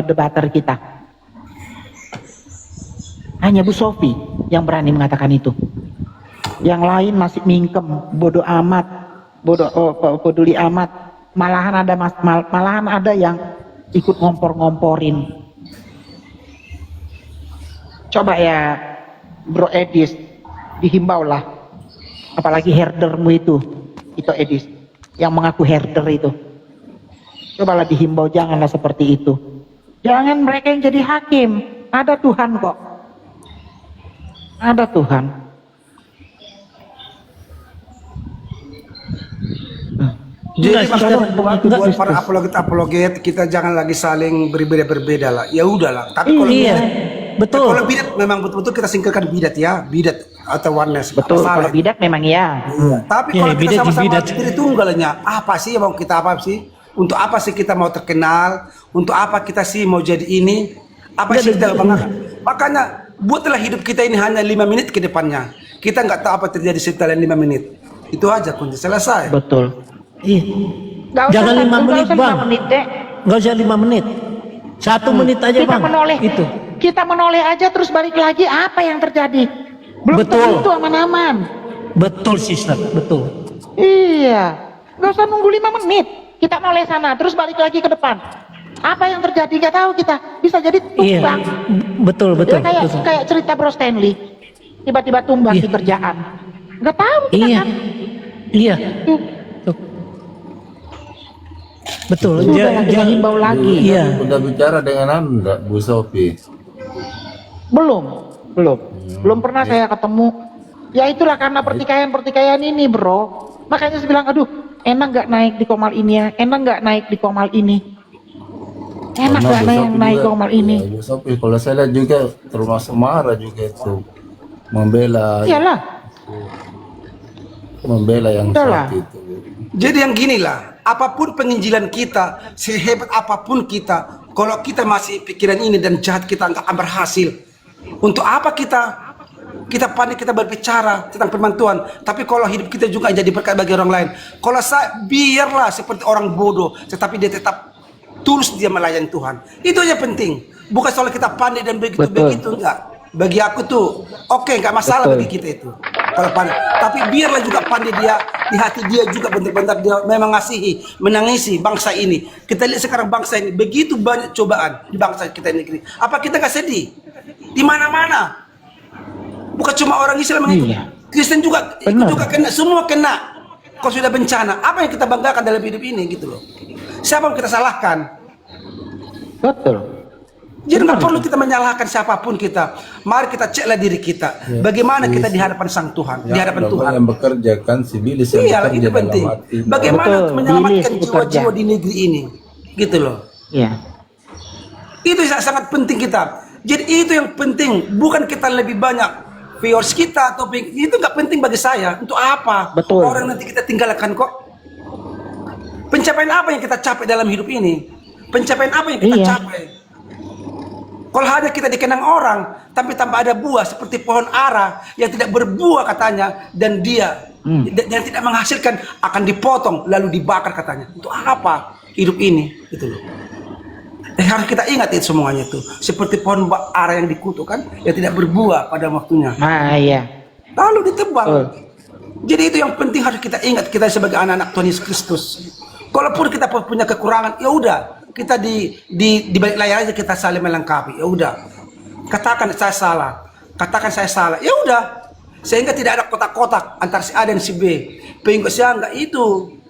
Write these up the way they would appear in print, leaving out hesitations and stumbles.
debater kita. Hanya Bu Sofi yang berani mengatakan itu. Yang lain masih mingkem, bodoh amat, peduli amat. Malahan ada yang ikut ngompor-ngomporin. Coba ya, Bro Edis, dihimbaulah. Apalagi herdermu itu Edis, yang mengaku herder itu. Cobalah dihimbau, janganlah seperti itu. Jangan mereka yang jadi hakim. Ada Tuhan kok. Ada Tuhan. Jadi maksudnya buat para apologet kita jangan lagi saling berbeda lah. Ya udahlah. Tapi kalau betul. Kalau bidat memang betul-betul kita singkirkan bidat ya, bidat atau oneness. Betul. Kalau bidat memang ya. Tapi kalau kita sama-sama tunggalnya, apa sih yang mau kita apa sih? Untuk apa sih kita mau terkenal? Untuk apa kita sih mau jadi ini? Apa sih kita banggakan? Makanya buatlah hidup kita ini hanya 5 menit ke depannya. Kita nggak tahu apa terjadi setelah 5 menit. Itu aja kunci selesai. Betul. Jangan 5 menit bang. Nggak usah 5 menit. 1 menit aja kita bang. Menoleh. Itu. Kita menoleh aja terus balik lagi, apa yang terjadi? Belum tentu aman-aman. Betul sister, betul. Iya. Nggak usah nunggu 5 menit. Kita noleh sana terus balik lagi ke depan. Apa yang terjadi nggak tahu kita. Bisa jadi tumbang. Iya. Betul. Ya, kayak cerita Bro Stanley. Tiba-tiba tumbang di kerjaan. Nggak tahu kita kan. Iya. Betul. Jangan himbau lagi. Iya. Udah bicara dengan Anda, Bu Sofi? Belum pernah saya ketemu. Ya itulah karena pertikaian ini bro. Makanya saya bilang, aduh, enak nggak naik di Komal ini ya? Enak nggak naik di Komal ini? Enak nggak naik Komal ini? Bu Sofi, kalau saya lihat juga termasuk marah juga itu membela. Iyalah. Membela yang seperti itu. Jadi yang gini lah, apapun penginjilan kita, sehebat apapun kita, kalau kita masih pikiran ini dan jahat kita nggak akan berhasil. Untuk apa kita panik, kita berbicara tentang firman Tuhan, tapi kalau hidup kita juga jadi berkat bagi orang lain. Kalau saya biarlah seperti orang bodoh, tetapi dia tetap tulus dia melayani Tuhan. Itu aja penting. Bukan soal kita pandai dan begitu enggak. Bagi aku tuh oke, nggak masalah bagi kita itu. Kalau pandai, tapi biarlah juga pandai dia di hati dia juga benar-benar dia memang ngasihi, menangisi bangsa ini. Kita lihat sekarang bangsa ini begitu banyak cobaan di bangsa kita ini. Apa kita nggak sedih? Di mana-mana. Bukan cuma orang Islam yang itu. Kristen juga ikut juga kena, semua kena. Kalau sudah bencana, apa yang kita banggakan dalam hidup ini gitu loh. Siapa yang kita salahkan? Betul. Jadi nggak perlu kita menyalahkan siapapun kita. Mari kita ceklah diri kita. Bagaimana kita di hadapan Sang Tuhan, di hadapan Tuhan. Yang bekerja kan sivilis yang Iya, itu bekerja penting. dalam hati. Bagaimana Betul, menyelamatkan bilis jiwa-jiwa di negeri ini, gitu loh. Iya. Itu sangat penting kita. Jadi itu yang penting. Bukan kita lebih banyak viewers kita atau itu nggak penting bagi saya. Untuk apa? Betul. Orang nanti kita tinggalkan kok. Pencapaian apa yang kita capai dalam hidup ini? Pencapaian apa yang kita capai? Kalau hanya kita dikenang orang, tapi tanpa ada buah seperti pohon ara yang tidak berbuah katanya, dan dia yang tidak menghasilkan akan dipotong lalu dibakar katanya. Untuk apa hidup ini? Gitu loh. Harus kita ingat itu semuanya itu. Seperti pohon ara yang dikutuk kan, yang tidak berbuah pada waktunya. Nah iya. Lalu ditebang. Jadi itu yang penting harus kita ingat, kita sebagai anak-anak Tuhan Yesus Kristus. Kalaupun kita punya kekurangan, ya udah. Kita di balik layar aja kita saling melengkapi. Ya udah. Katakan saya salah. Katakan saya salah. Ya udah. Sehingga tidak ada kotak-kotak antara si A dan si B. Pengikut si A enggak itu.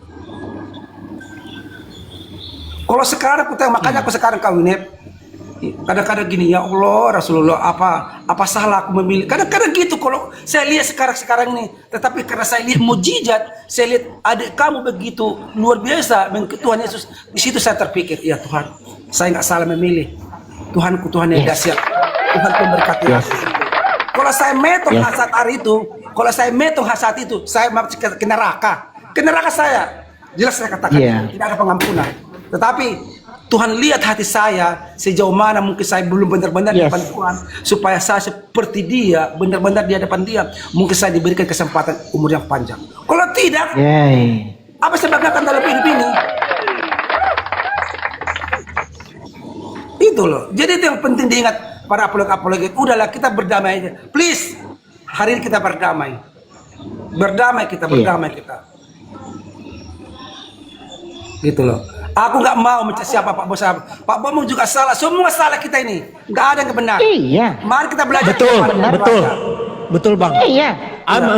Kalau sekarang makanya aku sekarang kawin. Kadang-kadang gini, ya Allah Rasulullah, apa salah aku memilih? Kadang-kadang gitu kalau saya lihat sekarang ini. Tetapi karena saya lihat mujizat, saya lihat adik kamu begitu luar biasa mengikuti Tuhan Yesus. Di situ saya terpikir, ya Tuhan, saya nggak salah memilih. Tuhanku, Tuhan yang dahsyat. Tuhan memberkati aku. Kalau saya metong hasad hari itu, kalau saya metong hasad itu, saya masih ke neraka. Ke neraka saya. Jelas saya katakan, tidak ada pengampunan. Tetapi Tuhan lihat hati saya sejauh mana mungkin saya belum benar-benar di depan Tuhan, supaya saya seperti dia, benar-benar di hadapan dia, mungkin saya diberikan kesempatan umur yang panjang. Kalau tidak, apa sebabnya akan dalam hidup ini? Itu loh. Jadi itu yang penting diingat para apologit. Udahlah, kita berdamai aja. Please, hari ini kita berdamai. Berdamai kita. Gitu loh. Aku nggak mau mencari siapa Pak Bos. Pak Bos juga salah. Semua salah kita ini. Nggak ada yang benar. Iya. Mari kita belajar. Betul, betul bang. Iya.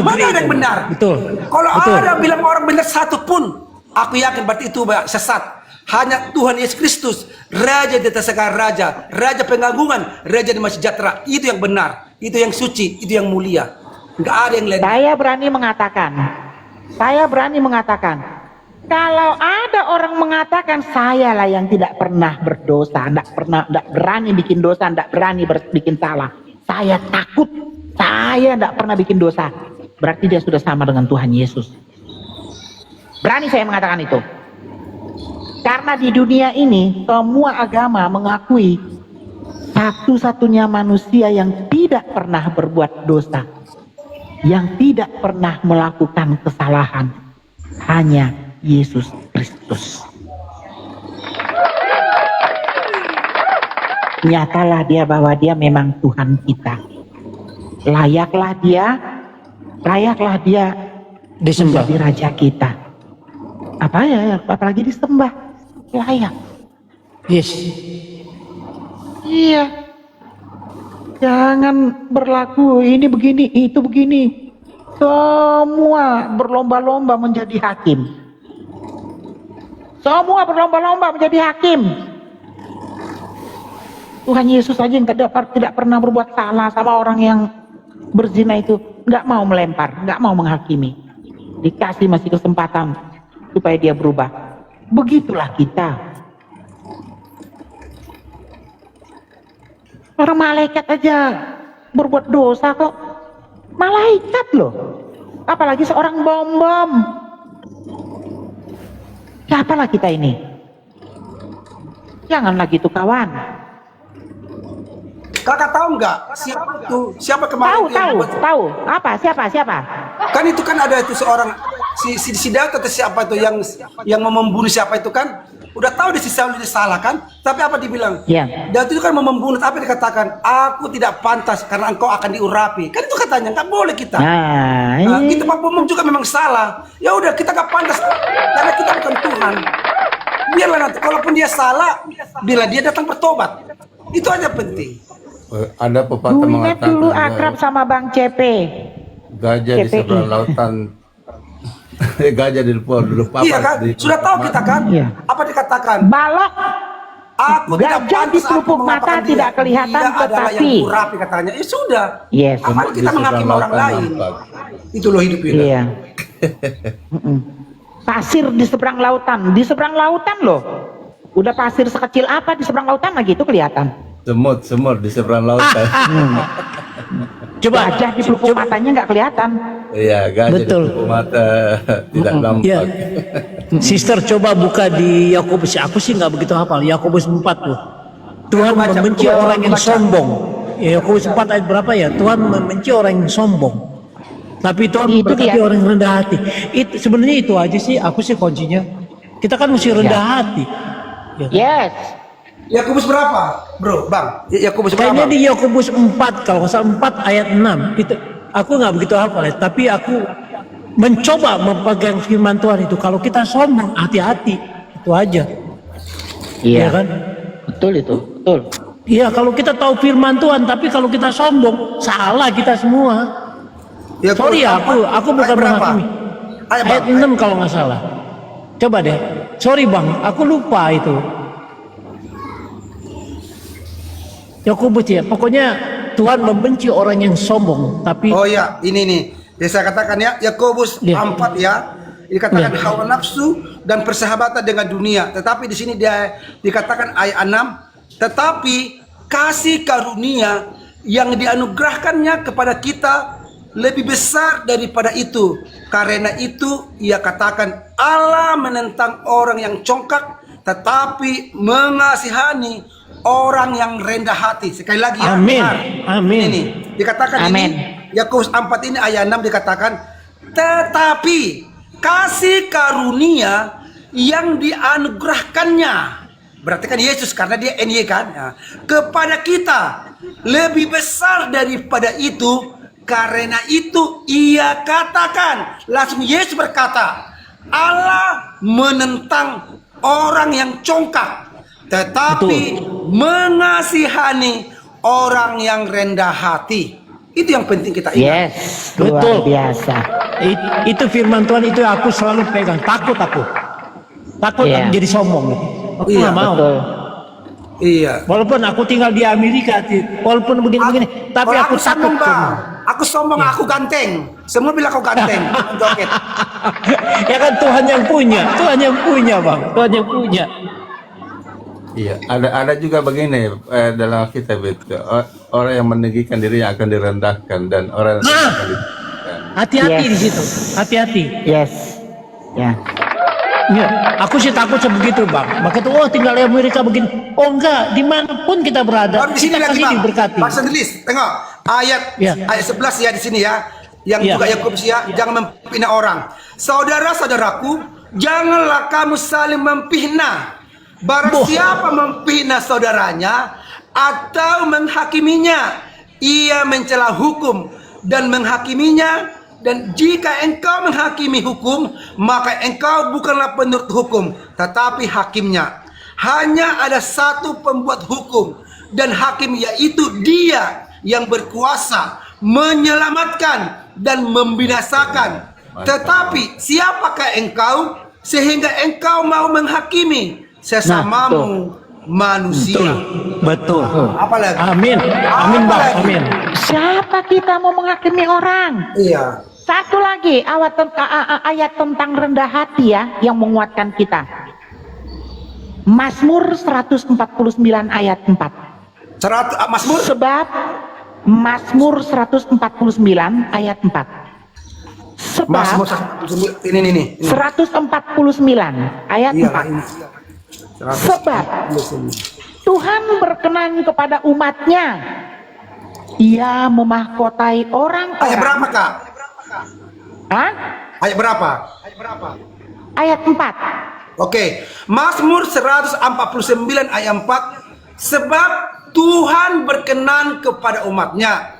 Mana ada yang benar? Betul. Kalau Betul. ada bilang orang benar satu pun, aku yakin berarti itu sesat. Hanya Tuhan Yesus Kristus, Raja di atas segala raja, Raja pengagungan, Raja di sejahtera. Itu yang benar, itu yang suci, itu yang mulia. Nggak ada yang lain. Saya berani mengatakan, kalau ada orang mengatakan saya lah yang tidak pernah berdosa, tidak berani bikin dosa, tidak berani bikin salah. Saya takut, saya tidak pernah bikin dosa. Berarti dia sudah sama dengan Tuhan Yesus. Berani saya mengatakan itu. Karena di dunia ini semua agama mengakui satu-satunya manusia yang tidak pernah berbuat dosa, yang tidak pernah melakukan kesalahan, hanya Yesus Kristus. Nyatalah dia bahwa dia memang Tuhan kita. Layaklah dia Disembah. menjadi raja kita. Apalagi disembah. Layak. Yes. Iya. Jangan berlaku ini begini, itu begini. Semua berlomba-lomba menjadi hakim. Semua berlomba-lomba menjadi hakim. Tuhan Yesus aja yang tidak pernah berbuat salah sama orang yang berzina itu, nggak mau melempar, nggak mau menghakimi. Dikasih masih kesempatan supaya dia berubah. Begitulah kita. Orang malaikat aja berbuat dosa kok. Malaikat loh. Apalagi seorang bom. Siapalah kita ini? Janganlah gitu kawan. Kakak tahu nggak siapa itu? Siapa kemarin? Tahu. Apa? Siapa? Kan itu kan ada itu seorang si Daud atau siapa itu yang mau membunuh siapa itu kan? Udah tahu dia si Saul salah kan? Tapi apa dibilang? Iya. Daud itu kan mau membunuh, apa dikatakan? Aku tidak pantas karena engkau akan diurapi. Kan itu katanya, nggak boleh kita. Kita Pak Bomong juga memang salah. Ya udah, kita nggak pantas karena kita bukan Tuhan. Biarlah nanti, kalaupun dia salah, bila dia datang bertobat. Itu aja penting. Ada pepatah Gue ingat mengatakan dulu akrab sama Bang CP. gajah di CPI. seberang lautan. Gajah di depan dulu papa. Iya kan? Sudah tahu kita kan? Iya. Apa dikatakan? Balok. Aku tidak Gajah di pantas aku pelupuk mata mengatakan dia. tidak kelihatan, Dia adalah yang tetapi- kurapi katanya. Ya sudah. Yes. Amal kita Di seberang menghakimi orang lautan lain. nampak. Itu loh hidup kita. Iya. Pasir di seberang lautan loh. Udah pasir sekecil apa di seberang lautan lagi itu kelihatan. Semut di seberang lautan. Coba. Gajah di pelupuk matanya nggak kelihatan. Iya, gajah Betul. di depan mata tidak Ya. nampak. Sister coba buka di Yakobus. Aku sih nggak begitu hafal. Yakobus 4 tuh. Tuhan Aku baca, membenci aku orang yang baca. sombong. Ya, Yakobus 4 ayat berapa ya? Tuhan membenci orang yang sombong. Tapi Tuhan Itu memberkati dia. orang yang rendah hati. Itu sebenarnya itu aja sih. Aku sih kuncinya. Kita kan mesti rendah hati. Ya. Yes. Yakobus berapa, bro? Bang, Yakobus Kayaknya berapa? di Yakobus 4 kalau nggak salah 4 ayat 6 itu aku nggak begitu hafal ya, tapi aku mencoba memegang firman Tuhan itu. Kalau kita sombong, hati-hati, itu aja. Iya kan? Betul itu. Betul. Iya, kalau kita tahu firman Tuhan, tapi kalau kita sombong, salah kita semua. Yakobus Sorry ya, berapa? aku bukan Ayat berapa? menghakimi. Ayat Ayat berapa? 6 kalau nggak salah. Coba deh. Sorry bang, aku lupa itu. Yakobus ya, pokoknya Tuhan membenci orang yang sombong, tapi Oh ya, ini nih. Ya saya katakan ya, Yakobus Iya. 4 ya. Dikatakan Iya. hawa nafsu dan persahabatan dengan dunia. Tetapi di sini dia dikatakan ayat 6, tetapi kasih karunia yang dianugerahkannya kepada kita lebih besar daripada itu. Karena itu ia katakan Allah menentang orang yang congkak, tetapi mengasihani orang yang rendah hati. Sekali lagi ya. Amin. benar. Amin. Ini dikatakan Amin. ini Yakobus 4 ini ayat 6 dikatakan tetapi kasih karunia yang dianugerahkannya berarti kan Yesus karena dia NY kan. Ya. Kepada kita lebih besar daripada itu, karena itu ia katakan, langsung Yesus berkata, Allah menentang orang yang congkak, tetapi mengasihani orang yang rendah hati. Itu yang penting kita ingat. Yes, luar Betul. biasa. Itu firman Tuhan itu aku selalu pegang. Takut Iya. jadi sombong. Aku Iya, nggak mau. Betul. Iya. Walaupun aku tinggal di Amerika, walaupun begini-begini, tapi Kalau aku takut. sombong, Bang. Aku sombong, aku ganteng. Semua bilang aku ganteng. Joget. Ya kan Tuhan yang punya, Bang. Tuhan yang punya. Iya, ada juga begini dalam kitab itu, orang yang meninggikan dirinya akan direndahkan dan orang yang Nah. akan ditinggikan. Hati-hati Yes. di situ. Hati-hati. Yes. Ya. Ya, aku sih takut sebegitu, Bang. Maka itu, tinggal di Amerika begini. Oh enggak, dimanapun kita berada, Baru di sini kita lagi, pasti Bang. diberkati. Pak Sandelis, tengok ayat Ya. ayat 11 ya di sini ya. Yang Ya. juga Yakobus ya, jangan memfitnah orang. Saudara-saudaraku, janganlah kamu saling memfitnah. Barang siapa memfitnah saudaranya atau menghakiminya, ia mencela hukum dan menghakiminya. Dan jika engkau menghakimi hukum, maka engkau bukanlah penurut hukum, tetapi hakimnya. Hanya ada satu pembuat hukum, dan hakim yaitu Dia yang berkuasa menyelamatkan dan membinasakan. Tetapi siapakah engkau sehingga engkau mau menghakimi sesamamu manusia? Betul. Apalagi? Amin. Amin, Bang. Apalagi? Amin. Siapa kita mau menghakimi orang? Iya. Satu lagi ayat tentang rendah hati ya yang menguatkan kita. Mazmur 149 ayat 4. Mazmur Sebab Mazmur 149 ayat 4. Mazmur Sebab ini. 149 ayat Iya, 4. ini. Sebab Tuhan berkenan kepada umatnya. Ia memahkotai Ayat orang-orang. berapa, Kak? Hah? Ayat berapa? Ayat 4. Oke, Mazmur 149 ayat 4. Sebab Tuhan berkenan kepada umatnya.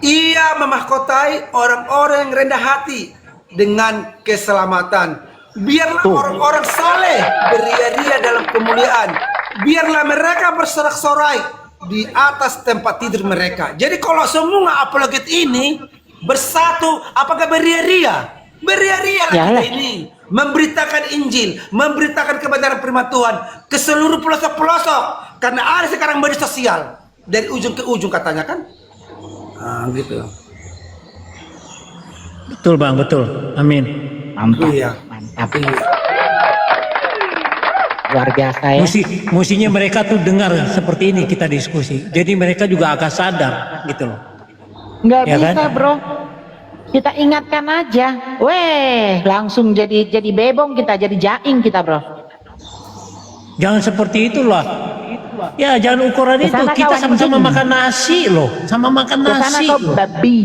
Ia memahkotai orang-orang yang rendah hati dengan keselamatan. Biarlah orang-orang saleh beria-ria dalam kemuliaan. Biarlah mereka bersorak-sorai di atas tempat tidur mereka. Jadi kalau semua apologet ini bersatu, apakah beria-ria? Beria-ria lah kita ini. Memberitakan Injil, memberitakan kebenaran firman Tuhan ke seluruh pelosok-pelosok. Karena ada sekarang media sosial dari ujung ke ujung katanya kan? Gitu. Betul, Bang. Betul. Amin. Mantap. Iya. Mantap. Luar biasa ya. Musinya mereka tuh dengar seperti ini kita diskusi. Jadi mereka juga agak sadar gitu loh. Nggak Ya bisa kan? bro. Kita ingatkan aja. Weh, langsung jadi bebong kita, jadi jaing kita bro. Jangan seperti itulah. Ya jangan ukuran itu. Kesana Kita kawan, sama-sama anjing. makan nasi loh. Sama makan Kesana nasi kau loh. babi.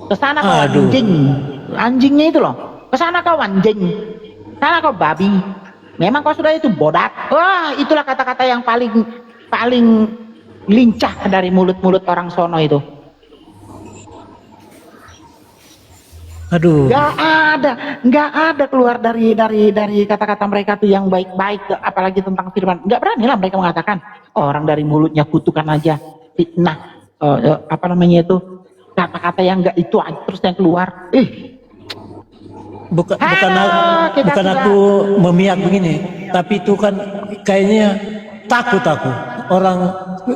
Kesana kau Aduh. anjing. Anjingnya itu loh. Kesana kau anjing. Kesana kau babi. Memang kau sudah itu bodak. Wah, itulah kata-kata yang paling lincah dari mulut-mulut orang sono itu. Aduh. Nggak ada keluar dari kata-kata mereka tuh yang baik-baik, apalagi tentang firman. Nggak berani lah mereka mengatakan orang dari mulutnya kutukan aja, fitnah, apa namanya itu, kata-kata yang nggak itu aja terus yang keluar. Bukan kita sudah- aku memihak begini, tapi itu kan kayaknya takut aku. Orang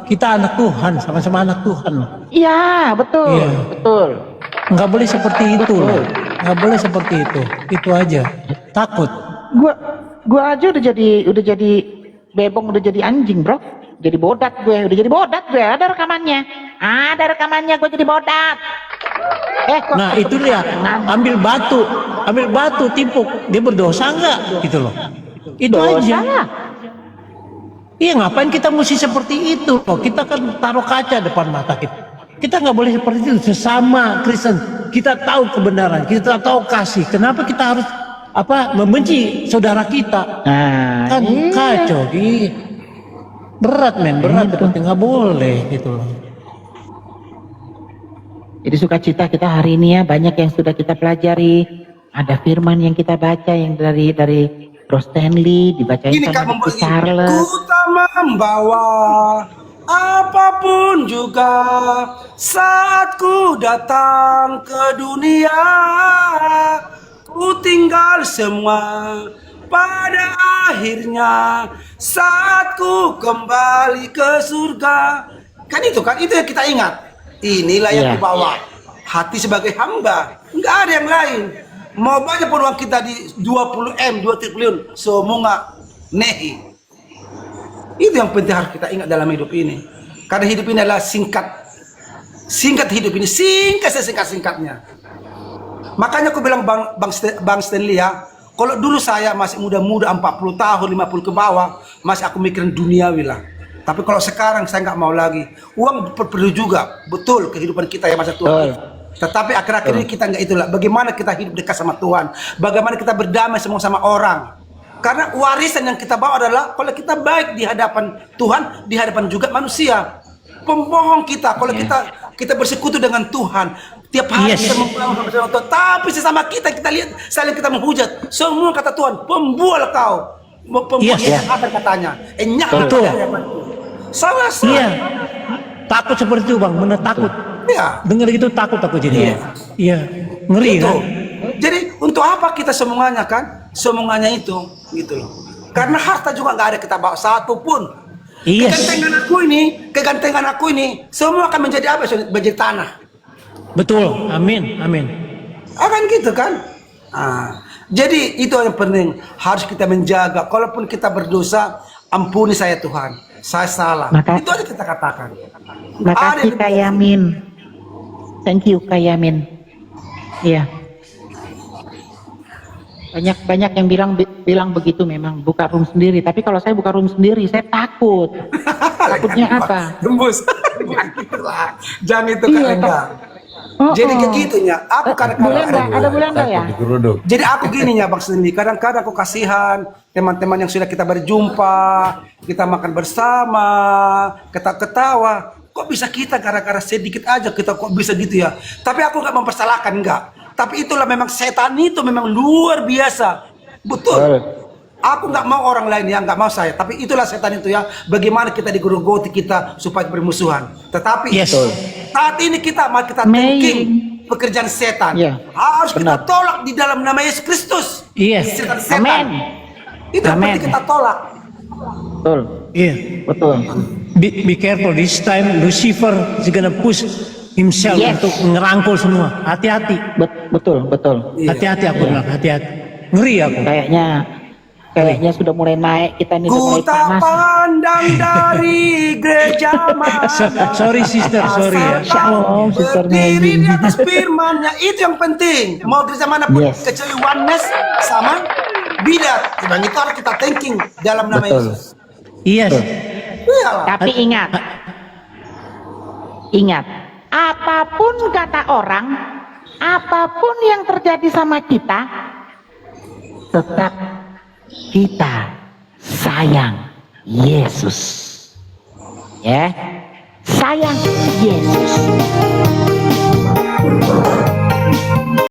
kita anak Tuhan, sama-sama anak Tuhan loh. Iya betul, Iya. betul. Nggak boleh seperti itu loh. Nggak boleh seperti itu. Itu aja. Takut. Gua aja udah jadi bebong, udah jadi anjing bro, jadi bodat gue, udah jadi bodat gue. Ada rekamannya gue jadi bodat. Kok Nah itu dia. Ambil batu, timpuk. Dia berdosa nggak? Gitu loh. Itu dosa aja. lah. Iya ngapain kita mesti seperti itu? Loh, kita kan taruh kaca depan mata kita. Kita nggak boleh seperti itu. Sesama Kristen kita tahu kebenaran, kita tahu kasih. Kenapa kita harus membenci saudara kita? Nah, Kan iya. kacau. Berat men, berat tapi nggak boleh gitu loh. Jadi sukacita kita hari ini ya, banyak yang sudah kita pelajari. Ada firman yang kita baca yang dari Bro Stanley, dibacain Ini kan sama Dr. membawa, Charles. ku tak membawa apapun juga saat ku datang ke dunia. Ku tinggal semua pada akhirnya saat ku kembali ke surga. Kan itu yang kita ingat. Inilah yang Iya. kubawa. Hati sebagai hamba, nggak ada yang lain. Mau banyak peluang kita di 20 triliun, semua nggak nehi. Itu yang penting harus kita ingat dalam hidup ini. Karena hidup ini adalah singkat. Singkat hidup ini, singkat sesingkat-singkatnya. Makanya aku bilang Bang Stanley ya, kalau dulu saya masih muda-muda 40 tahun, 50 ke bawah, masih aku mikirin duniawi lah. Tapi kalau sekarang saya nggak mau lagi. Uang perlu juga, betul kehidupan kita ya masa tua. Tetapi akhir-akhir ini kita nggak itulah. Bagaimana kita hidup dekat sama Tuhan, bagaimana kita berdamai semua sama orang. Karena warisan yang kita bawa adalah kalau kita baik di hadapan Tuhan, di hadapan juga manusia. Pembohong kita kalau kita bersekutu dengan Tuhan, tiap hari Yes. kita membangun sama Tuhan, tapi sesama kita lihat saling kita menghujat. Semua kata Tuhan, pembual kau, pembual Yes. kejahatan katanya. Betul. Salah. Iya. Takut seperti itu Bang, bener takut. Ya. Dengar gitu takut aku jadi. Iya. Ngeri Itu. kan? Jadi untuk apa kita semuanya kan? Semuanya itu, gitu loh. Karena harta juga nggak ada kita bawa satu pun. Yes. Kegantengan aku ini, semua akan menjadi apa? Menjadi tanah. Betul. Amin. Amin. Akan gitu kan? Jadi itu yang penting harus kita menjaga. Kalaupun kita berdosa, ampuni saya Tuhan, saya salah. Itu aja kita katakan. Makasih Kak Yamin. Thank you Kak Yamin. Iya. Banyak yang bilang begitu memang buka room sendiri. Tapi kalau saya buka room sendiri, saya takut. Takutnya apa? Gembus. Jangan itu kan enggak. Jadi kayak gitunya. Aku kadang-kadang Ada Bulanda ya? Digeruduk. Jadi aku gini ya Bang Stanley, kadang-kadang aku kasihan teman-teman yang sudah kita berjumpa, kita makan bersama, kita ketawa. Kok bisa kita gara-gara sedikit aja kita kok bisa gitu ya? Tapi aku nggak mempersalahkan, enggak. Tapi itulah memang setan itu memang luar biasa. Betul. Aku nggak mau orang lain ya, nggak mau saya. Tapi itulah setan itu ya. Bagaimana kita digerogoti kita supaya bermusuhan. Tetapi Yes. saat ini kita thinking pekerjaan setan. Iya, Harus kita benar. tolak di dalam nama Yesus Kristus. Yes. Setan-setan. Amin. Itu yang Amin. penting kita tolak. Betul. Iya. Betul. Be careful this time. Lucifer is gonna push himself Yes. untuk ngerangkul semua. Hati-hati. Betul. Iya. Hati-hati aku bilang. Hati-hati. Ngeri aku. Kayaknya sudah mulai naik kita nih, udah Ku mulai tak panas. pandang dari gereja mana. Sorry sister, sorry ya. Shalom, Sister Berdiri Nelly. di atas firman-Nya, itu yang penting. Mau gereja mana pun, Yes. kecuali oneness sama bidat. Memang itu harus kita thinking dalam nama Betul. Yesus. Yes. Iyalah. Tapi ingat, apapun kata orang, apapun yang terjadi sama kita, tetap kita sayang Yesus. Ya, sayang Yesus.